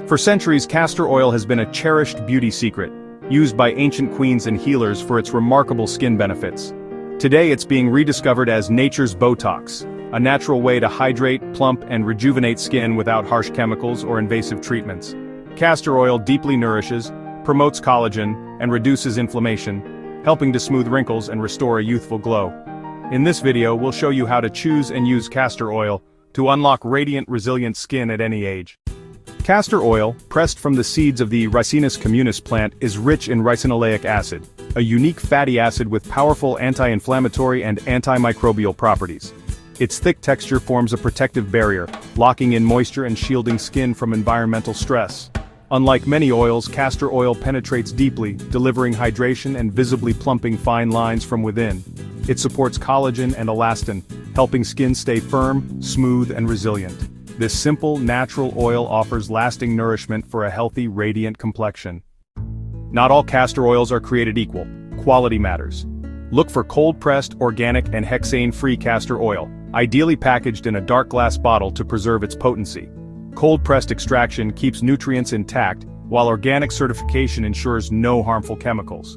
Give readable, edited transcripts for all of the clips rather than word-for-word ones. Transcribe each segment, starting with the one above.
For centuries, castor oil has been a cherished beauty secret, used by ancient queens and healers for its remarkable skin benefits. Today it's being rediscovered as nature's Botox, a natural way to hydrate, plump, and rejuvenate skin without harsh chemicals or invasive treatments. Castor oil deeply nourishes, promotes collagen, and reduces inflammation, helping to smooth wrinkles and restore a youthful glow. In this video, we'll show you how to choose and use castor oil to unlock radiant, resilient skin at any age. Castor oil, pressed from the seeds of the Ricinus communis plant, is rich in ricinoleic acid, a unique fatty acid with powerful anti-inflammatory and antimicrobial properties. Its thick texture forms a protective barrier, locking in moisture and shielding skin from environmental stress. Unlike many oils, castor oil penetrates deeply, delivering hydration and visibly plumping fine lines from within. It supports collagen and elastin, helping skin stay firm, smooth, and resilient. This simple, natural oil offers lasting nourishment for a healthy, radiant complexion. Not all castor oils are created equal. Quality matters. Look for cold-pressed, organic, and hexane-free castor oil, ideally packaged in a dark glass bottle to preserve its potency. Cold-pressed extraction keeps nutrients intact, while organic certification ensures no harmful chemicals.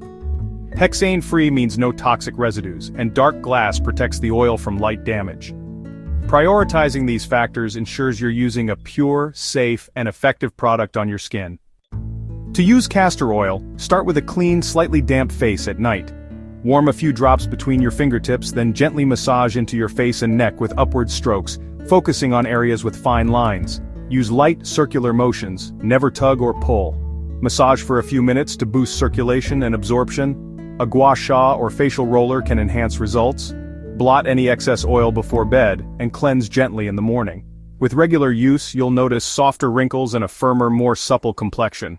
Hexane-free means no toxic residues, and dark glass protects the oil from light damage. Prioritizing these factors ensures you're using a pure, safe, and effective product on your skin. To use castor oil, start with a clean, slightly damp face at night. Warm a few drops between your fingertips, then gently massage into your face and neck with upward strokes, focusing on areas with fine lines. Use light, circular motions, never tug or pull. Massage for a few minutes to boost circulation and absorption. A gua sha or facial roller can enhance results. Blot any excess oil before bed, and cleanse gently in the morning. With regular use, you'll notice softer wrinkles and a firmer, more supple complexion.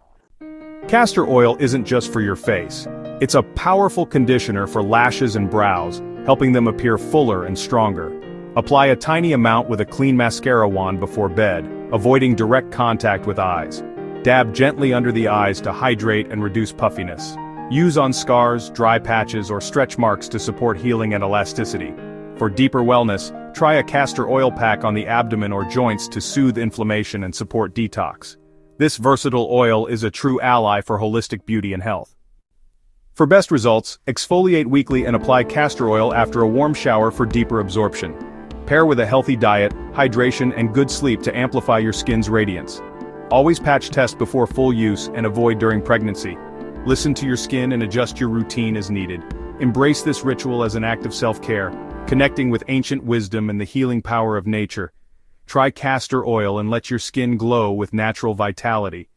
Castor oil isn't just for your face. It's a powerful conditioner for lashes and brows, helping them appear fuller and stronger. Apply a tiny amount with a clean mascara wand before bed, avoiding direct contact with eyes. Dab gently under the eyes to hydrate and reduce puffiness. Use on scars, dry patches, or stretch marks to support healing and elasticity. For deeper wellness, try a castor oil pack on the abdomen or joints to soothe inflammation and support detox. This versatile oil is a true ally for holistic beauty and health. For best results, exfoliate weekly and apply castor oil after a warm shower for deeper absorption. Pair with a healthy diet, hydration, and good sleep to amplify your skin's radiance. Always patch test before full use and avoid during pregnancy. Listen to your skin and adjust your routine as needed. Embrace this ritual as an act of self-care, connecting with ancient wisdom and the healing power of nature. Try castor oil and let your skin glow with natural vitality.